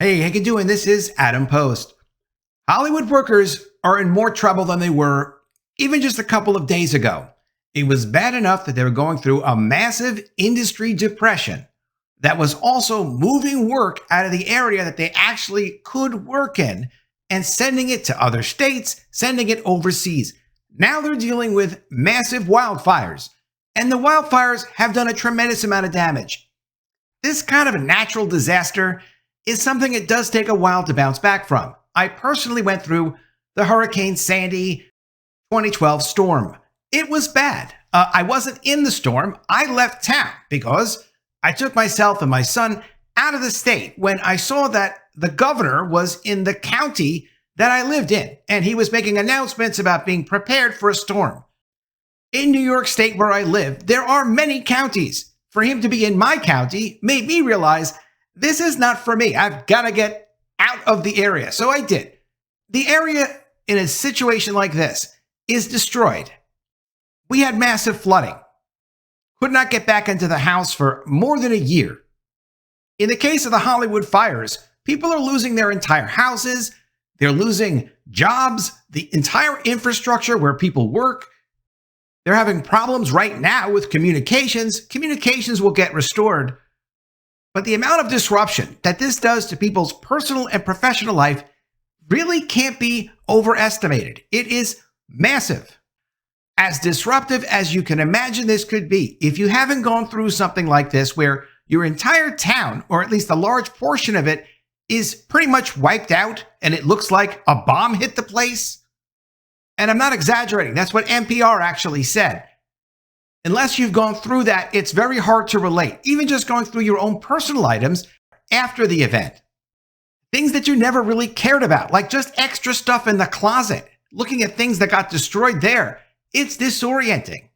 Hey, how you doing? This is Adam Post. Hollywood workers are in more trouble than they were even just a couple of days ago. It was bad enough that they were going through a massive industry depression that was also moving work out of the area that they actually could work in and sending it to other states, sending it overseas. Now they're dealing with massive wildfires, and the wildfires have done a tremendous amount of damage. This kind of a natural disaster is something it does take a while to bounce back from. I personally went through the Hurricane Sandy 2012 storm. It was bad. I wasn't in the storm. I left town because I took myself and my son out of the state when I saw that the governor was in the county that I lived in, and he was making announcements about being prepared for a storm. In New York State, where I live, there are many counties. For him to be in my county made me realize this is not for me. I've got to get out of the area. So I did. The area in a situation like this is destroyed. We had massive flooding. Could not get back into the house for more than a year. In the case of the Hollywood fires, people are losing their entire houses. They're losing jobs, the entire infrastructure where people work. They're having problems right now with communications. Communications will get restored. But the amount of disruption that this does to people's personal and professional life really can't be overestimated. It is massive. As disruptive as you can imagine this could be, if you haven't gone through something like this where your entire town, or at least a large portion of it, is pretty much wiped out and it looks like a bomb hit the place. And I'm not exaggerating. That's what NPR actually said. Unless you've gone through that, it's very hard to relate, even just going through your own personal items after the event. Things that you never really cared about, like just extra stuff in the closet, looking at things that got destroyed there. It's disorienting.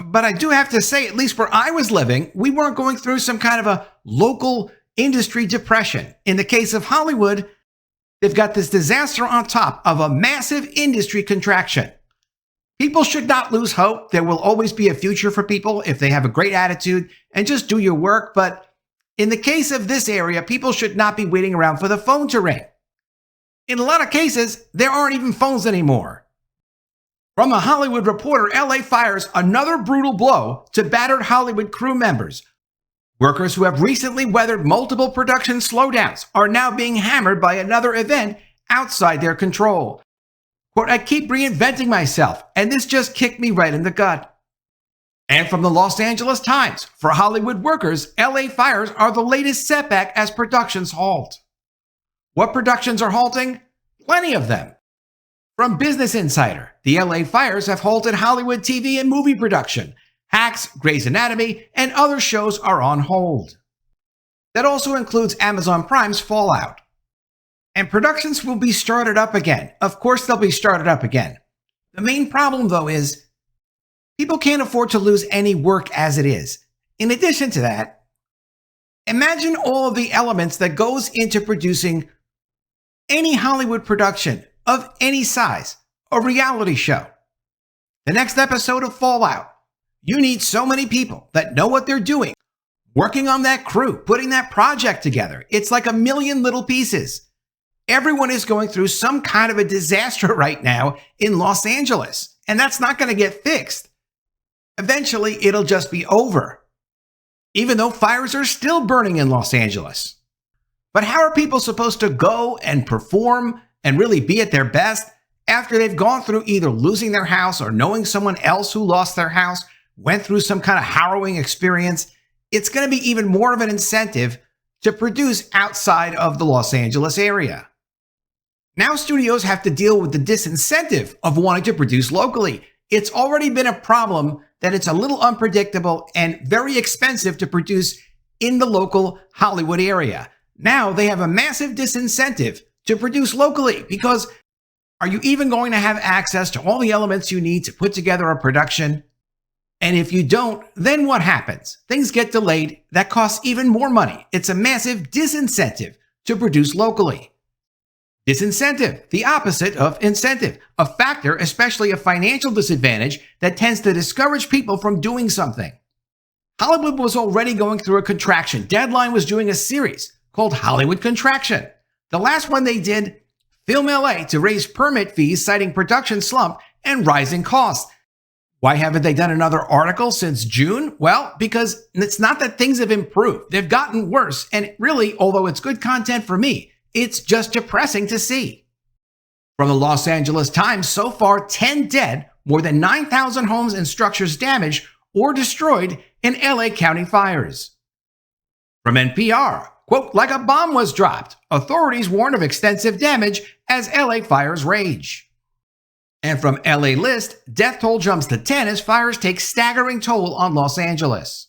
But I do have to say, at least where I was living, we weren't going through some kind of a local industry depression. In the case of Hollywood, they've got this disaster on top of a massive industry contraction. People should not lose hope. There will always be a future for people if they have a great attitude and just do your work. But in the case of this area, people should not be waiting around for the phone to ring. In a lot of cases, there aren't even phones anymore. From The Hollywood Reporter, LA fires another brutal blow to battered Hollywood crew members. Workers who have recently weathered multiple production slowdowns are now being hammered by another event outside their control. Quote, I keep reinventing myself, and this just kicked me right in the gut. And from the Los Angeles Times, for Hollywood workers, LA fires are the latest setback as productions halt. What productions are halting? Plenty of them. From Business Insider, the LA fires have halted Hollywood TV and movie production. Hacks, Grey's Anatomy, and other shows are on hold. That also includes Amazon Prime's Fallout. And productions will be started up again. Of course, they'll be started up again. The main problem, though, is people can't afford to lose any work as it is. In addition to that, imagine all of the elements that goes into producing any Hollywood production of any size, a reality show. The next episode of Fallout. You need so many people that know what they're doing, working on that crew, putting that project together. It's like a million little pieces. Everyone is going through some kind of a disaster right now in Los Angeles, and that's not going to get fixed. Eventually, it'll just be over, even though fires are still burning in Los Angeles. But how are people supposed to go and perform and really be at their best after they've gone through either losing their house or knowing someone else who lost their house, went through some kind of harrowing experience? It's going to be even more of an incentive to produce outside of the Los Angeles area. Now studios have to deal with the disincentive of wanting to produce locally. It's already been a problem that it's a little unpredictable and very expensive to produce in the local Hollywood area. Now they have a massive disincentive to produce locally because are you even going to have access to all the elements you need to put together a production? And if you don't, then what happens? Things get delayed. That costs even more money. It's a massive disincentive to produce locally. Disincentive, the opposite of incentive, a factor, especially a financial disadvantage, that tends to discourage people from doing something. Hollywood was already going through a contraction. Deadline was doing a series called Hollywood Contraction. The last one they did, Film LA, to raise permit fees citing production slump and rising costs. Why haven't they done another article since June? Well, because it's not that things have improved. They've gotten worse. And really, although it's good content for me, it's just depressing to see. From the Los Angeles Times, so far 10 dead, more than 9,000 homes and structures damaged or destroyed in LA County fires. From NPR, quote, like a bomb was dropped. Authorities warn of extensive damage as LA fires rage. And from LA List, death toll jumps to 10 as fires take staggering toll on Los Angeles.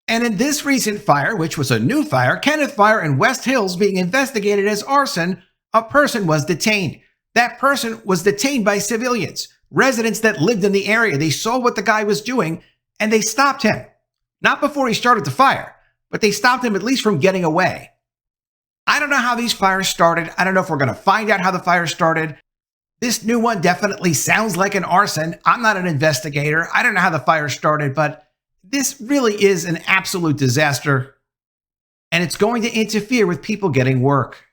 And in this recent fire, which was a new fire, Kenneth Fire in West Hills being investigated as arson, a person was detained. That person was detained by civilians, residents that lived in the area. They saw what the guy was doing and they stopped him. Not before he started the fire, but they stopped him at least from getting away. I don't know how these fires started. I don't know if we're going to find out how the fire started. This new one definitely sounds like an arson. I'm not an investigator. I don't know how the fire started, but this really is an absolute disaster. And it's going to interfere with people getting work.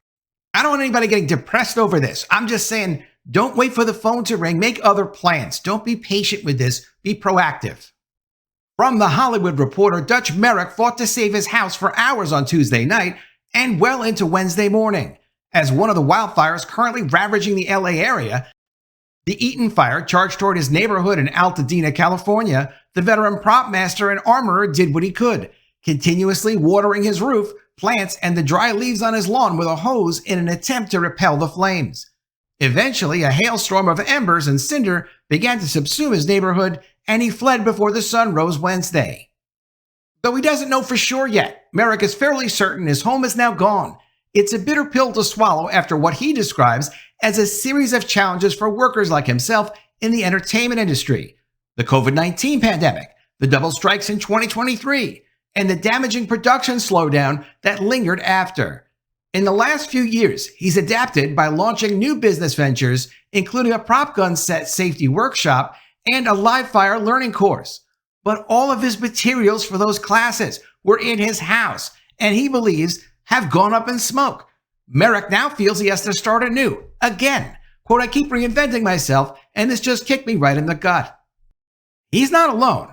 I don't want anybody getting depressed over this. I'm just saying, don't wait for the phone to ring. Make other plans. Don't be patient with this. Be proactive. From The Hollywood Reporter, Dutch Merrick fought to save his house for hours on Tuesday night and well into Wednesday morning, as one of the wildfires currently ravaging the LA area, the Eaton fire, charged toward his neighborhood in Altadena, California, the veteran prop master and armorer did what he could, continuously watering his roof, plants, and the dry leaves on his lawn with a hose in an attempt to repel the flames. Eventually, a hailstorm of embers and cinder began to subsume his neighborhood, and he fled before the sun rose Wednesday. Though he doesn't know for sure yet, Merrick is fairly certain his home is now gone. It's a bitter pill to swallow after what he describes as a series of challenges for workers like himself in the entertainment industry. The COVID-19 pandemic, the double strikes in 2023, and the damaging production slowdown that lingered after. In the last few years, he's adapted by launching new business ventures, including a prop gun set safety workshop and a live fire learning course. But all of his materials for those classes were in his house, and he believes have gone up in smoke. Merrick now feels he has to start anew. Again, quote, I keep reinventing myself, and this just kicked me right in the gut. He's not alone.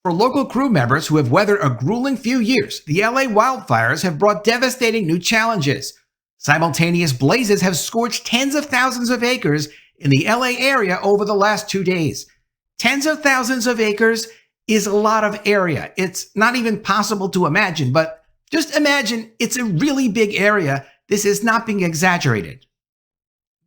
For local crew members who have weathered a grueling few years, the LA wildfires have brought devastating new challenges. Simultaneous blazes have scorched tens of thousands of acres in the LA area over the last 2 days. Tens of thousands of acres is a lot of area. It's not even possible to imagine, but just imagine it's a really big area. This is not being exaggerated.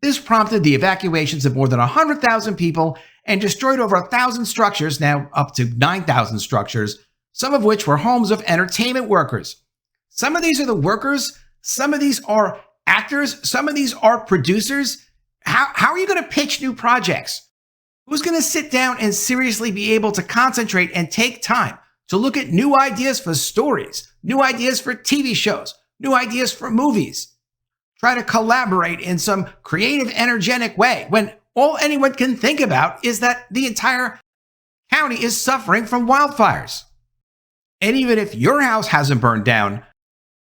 This prompted the evacuations of more than 100,000 people and destroyed over 1,000 structures, now up to 9,000 structures, some of which were homes of entertainment workers. Some of these are the workers, some of these are actors, some of these are producers. How are you going to pitch new projects? Who's going to sit down and seriously be able to concentrate and take time to look at new ideas for stories, new ideas for TV shows, new ideas for movies? Try to collaborate in some creative, energetic way when all anyone can think about is that the entire county is suffering from wildfires. And even if your house hasn't burned down,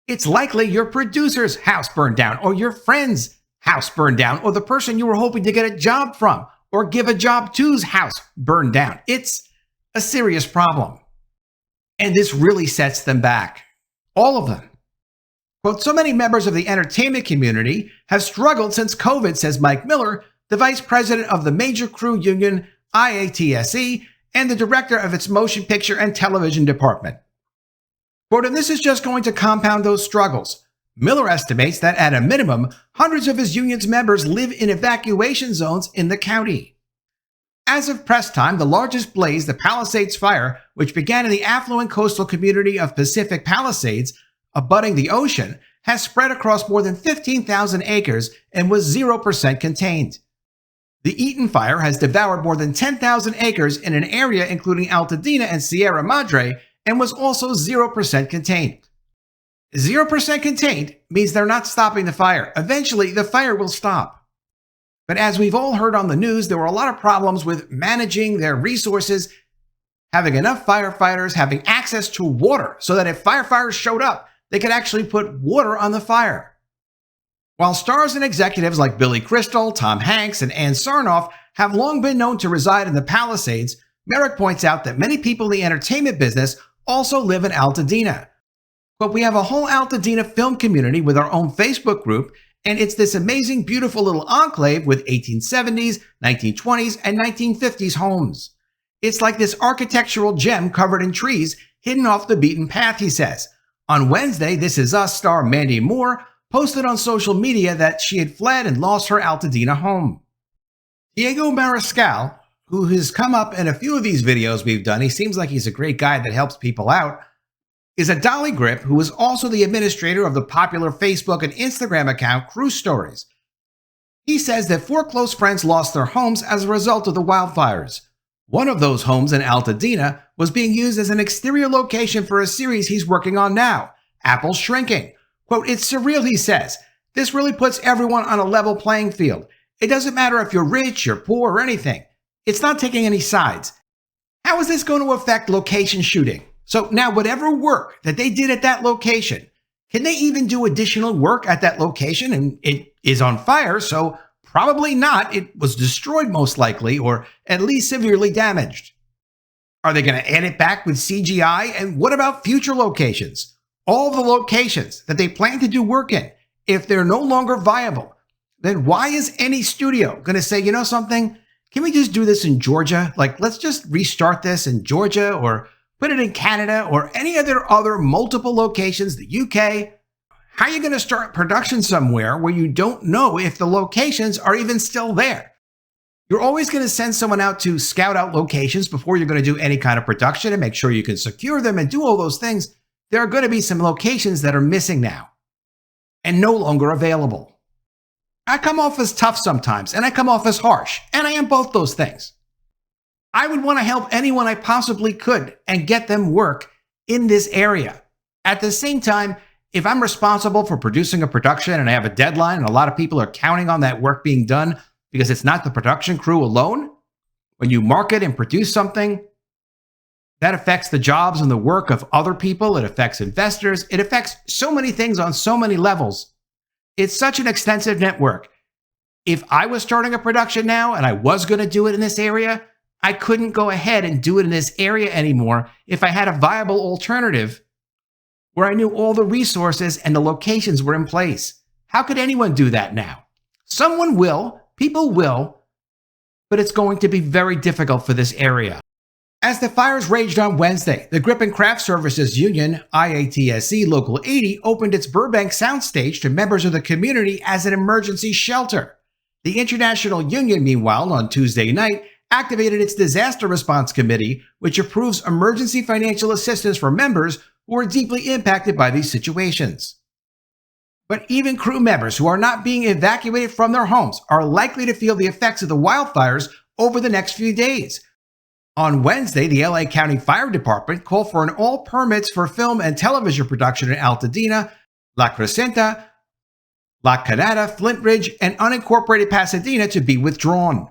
it's likely your producer's house burned down, or your friend's house burned down, or the person you were hoping to get a job from or give a job to's house burned down. It's a serious problem. And this really sets them back. All of them. Quote, so many members of the entertainment community have struggled since COVID, says Mike Miller, the vice president of the major crew union IATSE and the director of its motion picture and television department. Quote, and this is just going to compound those struggles. Miller estimates that at a minimum, hundreds of his union's members live in evacuation zones in the county. As of press time, the largest blaze, the Palisades Fire, which began in the affluent coastal community of Pacific Palisades, abutting the ocean, has spread across more than 15,000 acres and was 0% contained. The Eaton Fire has devoured more than 10,000 acres in an area including Altadena and Sierra Madre and was also 0% contained. 0% contained means they're not stopping the fire. Eventually, the fire will stop. But as we've all heard on the news, there were a lot of problems with managing their resources, having enough firefighters, having access to water so that if firefighters showed up, they could actually put water on the fire. While stars and executives like Billy Crystal, Tom Hanks, and Ann Sarnoff have long been known to reside in the Palisades, Merrick points out that many people in the entertainment business also live in Altadena. But we have a whole Altadena film community with our own Facebook group, and it's this amazing, beautiful little enclave with 1870s, 1920s, and 1950s homes. It's like this architectural gem covered in trees, hidden off the beaten path, he says. On Wednesday, This Is Us star Mandy Moore posted on social media that she had fled and lost her Altadena home. Diego Mariscal, who has come up in a few of these videos we've done, he seems like he's a great guy that helps people out, is a Dolly Grip who is also the administrator of the popular Facebook and Instagram account Cruise Stories. He says that 4 close friends lost their homes as a result of the wildfires. One of those homes in Altadena was being used as an exterior location for a series he's working on now, Apple's Shrinking. Quote, "It's surreal," he says. "This really puts everyone on a level playing field. It doesn't matter if you're rich, you're poor, or anything. It's not taking any sides. How is this going to affect location shooting? So now whatever work that they did at that location, can they even do additional work at that location? And it is on fire, so probably not. It was destroyed most likely, or at least severely damaged. Are they going to add it back with CGI? And what about future locations? All the locations that they plan to do work in, if they're no longer viable, then why is any studio going to say, you know something, can we just do this in Georgia? Like, let's just restart this in Georgia, or put it in Canada, or any other multiple locations, the UK. How are you going to start production somewhere where you don't know if the locations are even still there? You're always going to send someone out to scout out locations before you're going to do any kind of production and make sure you can secure them and do all those things. There are going to be some locations that are missing now and no longer available. I come off as tough sometimes, and I come off as harsh, and I am both those things. I would want to help anyone I possibly could and get them work in this area. At the same time, if I'm responsible for producing a production and I have a deadline and a lot of people are counting on that work being done because it's not the production crew alone, when you market and produce something, that affects the jobs and the work of other people. It affects investors. It affects so many things on so many levels. It's such an extensive network. If I was starting a production now and I was going to do it in this area, I couldn't go ahead and do it in this area anymore if I had a viable alternative where I knew all the resources and the locations were in place. How could anyone do that now? Someone will, people will, but it's going to be very difficult for this area. As the fires raged on Wednesday, the Grip and Craft Services Union, IATSE Local 80, opened its Burbank soundstage to members of the community as an emergency shelter. The International Union, meanwhile, on Tuesday night, activated its Disaster Response Committee, which approves emergency financial assistance for members who are deeply impacted by these situations. But even crew members who are not being evacuated from their homes are likely to feel the effects of the wildfires over the next few days. On Wednesday, the LA County Fire Department called for all permits for film and television production in Altadena, La Crescenta, La Canada, Flint Ridge, and unincorporated Pasadena to be withdrawn.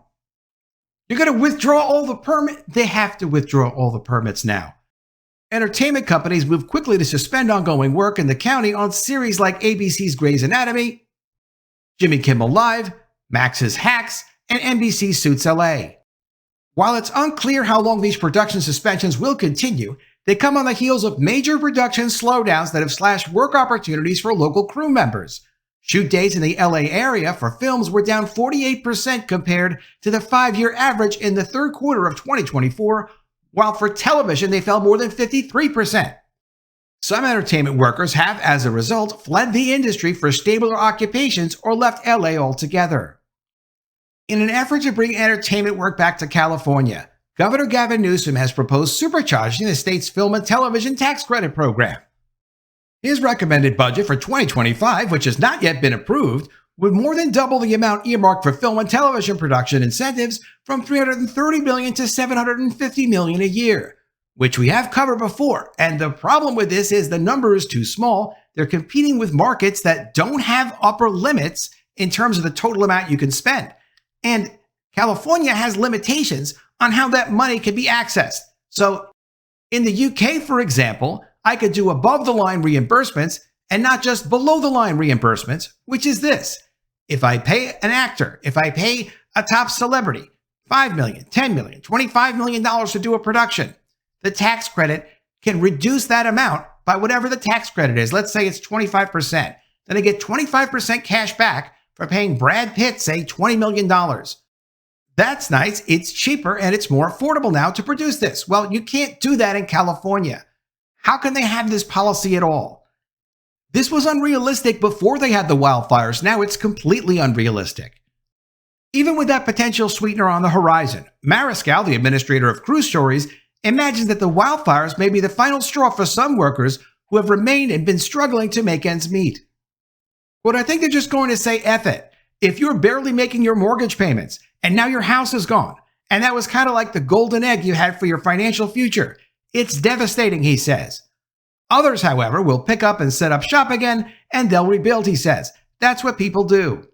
You're going to withdraw all the permits? They have to withdraw all the permits now. Entertainment companies moved quickly to suspend ongoing work in the county on series like ABC's Grey's Anatomy, Jimmy Kimmel Live, Max's Hacks, and NBC's Suits LA. While it's unclear how long these production suspensions will continue, they come on the heels of major production slowdowns that have slashed work opportunities for local crew members. Shoot dates in the LA area for films were down 48% compared to the 5-year average in the third quarter of 2024, while for television they fell more than 53%. Some entertainment workers have, as a result, fled the industry for stabler occupations or left LA altogether. In an effort to bring entertainment work back to California, Governor Gavin Newsom has proposed supercharging the state's film and television tax credit program. His recommended budget for 2025, which has not yet been approved, would more than double the amount earmarked for film and television production incentives from $330 million to $750 million a year, which we have covered before. And the problem with this is the number is too small. They're competing with markets that don't have upper limits in terms of the total amount you can spend. And California has limitations on how that money can be accessed. So in the UK, for example, I could do above-the-line reimbursements and not just below the line reimbursements, which is this. If I pay an actor, if I pay a top celebrity $5 million, $10 million, $25 million to do a production, the tax credit can reduce that amount by whatever the tax credit is. Let's say it's 25%. Then I get 25% cash back for paying Brad Pitt, say, $20 million. That's nice. It's cheaper and it's more affordable now to produce this. Well, you can't do that in California. How can they have this policy at all? This was unrealistic before they had the wildfires. Now it's completely unrealistic. Even with that potential sweetener on the horizon, Mariscal, the administrator of Cruise Stories, imagines that the wildfires may be the final straw for some workers who have remained and been struggling to make ends meet. But I think they're just going to say, F it. If you're barely making your mortgage payments and now your house is gone, and that was kind of like the golden egg you had for your financial future, it's devastating, he says. Others, however, will pick up and set up shop again, and they'll rebuild, he says. That's what people do.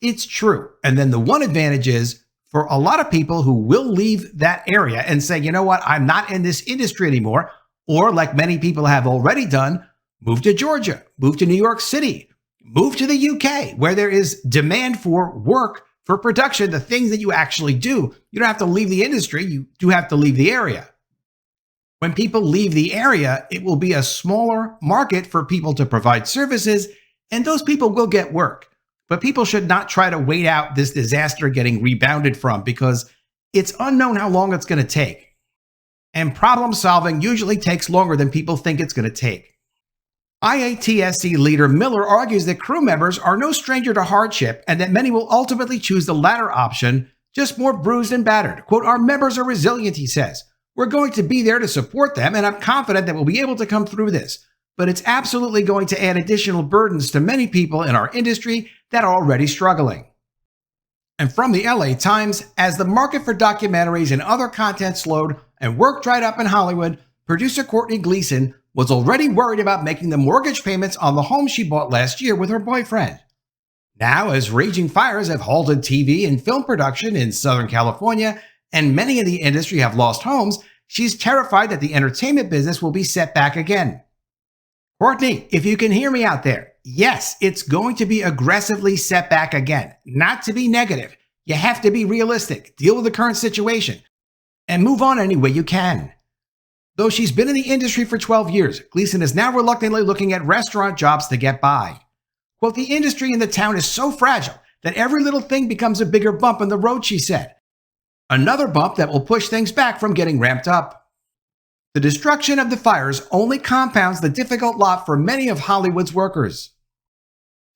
It's true. And then the one advantage is, for a lot of people who will leave that area and say, you know what, I'm not in this industry anymore, or like many people have already done, move to Georgia, move to New York City, move to the UK, where there is demand for work, for production, the things that you actually do. You don't have to leave the industry, you do have to leave the area. When people leave the area, it will be a smaller market for people to provide services, and those people will get work. But people should not try to wait out this disaster getting rebounded from, because it's unknown how long it's going to take. And problem solving usually takes longer than people think it's going to take. IATSC leader Miller argues that crew members are no stranger to hardship and that many will ultimately choose the latter option, just more bruised and battered. Quote, our members are resilient, he says. We're going to be there to support them, and I'm confident that we'll be able to come through this. But it's absolutely going to add additional burdens to many people in our industry that are already struggling. And from the LA Times, as the market for documentaries and other content slowed and work dried up in Hollywood, producer Courtney Gleason was already worried about making the mortgage payments on the home she bought last year with her boyfriend. Now, as raging fires have halted TV and film production in Southern California, and many in the industry have lost homes, she's terrified that the entertainment business will be set back again. Courtney, if you can hear me out there, yes, it's going to be aggressively set back again. Not to be negative. You have to be realistic, deal with the current situation, and move on any way you can. Though she's been in the industry for 12 years, Gleason is now reluctantly looking at restaurant jobs to get by. Quote, the industry in the town is so fragile that every little thing becomes a bigger bump in the road, she said. Another bump that will push things back from getting ramped up. The destruction of the fires only compounds the difficult lot for many of Hollywood's workers.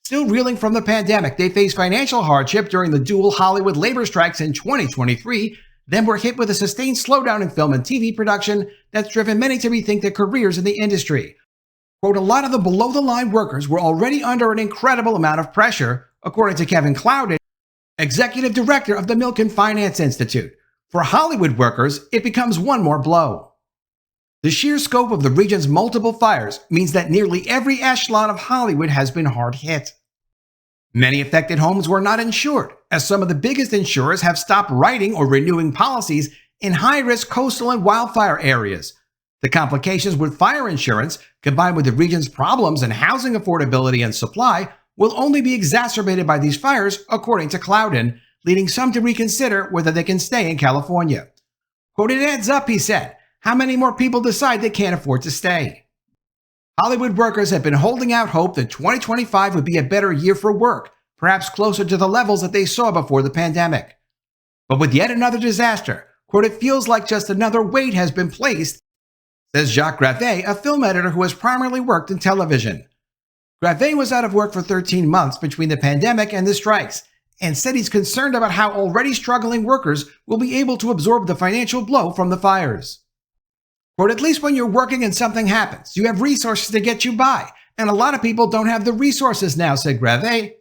Still reeling from the pandemic, they face financial hardship during the dual Hollywood labor strikes in 2023, then were hit with a sustained slowdown in film and TV production that's driven many to rethink their careers in the industry. Quote, a lot of the below-the-line workers were already under an incredible amount of pressure, according to Kevin Clouden, executive director of the Milken Finance Institute. For Hollywood workers, it becomes one more blow. The sheer scope of the region's multiple fires means that nearly every echelon of Hollywood has been hard hit. Many affected homes were not insured, as some of the biggest insurers have stopped writing or renewing policies in high-risk coastal and wildfire areas. The complications with fire insurance, combined with the region's problems in housing affordability and supply, will only be exacerbated by these fires, according to Clouden, leading some to reconsider whether they can stay in California. Quote, it adds up, he said. How many more people decide they can't afford to stay? Hollywood workers have been holding out hope that 2025 would be a better year for work, perhaps closer to the levels that they saw before the pandemic. But with yet another disaster, quote, it feels like just another weight has been placed, says Jacques Gravet, a film editor who has primarily worked in television. Gravet was out of work for 13 months between the pandemic and the strikes, and said he's concerned about how already struggling workers will be able to absorb the financial blow from the fires. Quote, at least when you're working and something happens, you have resources to get you by, and a lot of people don't have the resources now, said Gravet,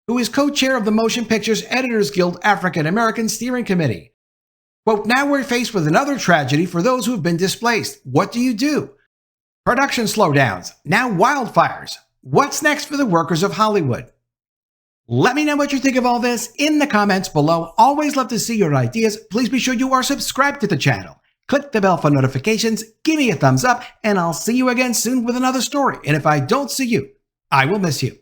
who is co-chair of the Motion Pictures Editors Guild African American Steering Committee. Quote, now we're faced with another tragedy for those who've been displaced. What do you do? Production slowdowns, now wildfires. What's next for the workers of Hollywood? Let me know what you think of all this in the comments below. Always love to see your ideas. Please be sure you are subscribed to the channel. Click the bell for notifications, give me a thumbs up, and I'll see you again soon with another story. And if I don't see you, I will miss you.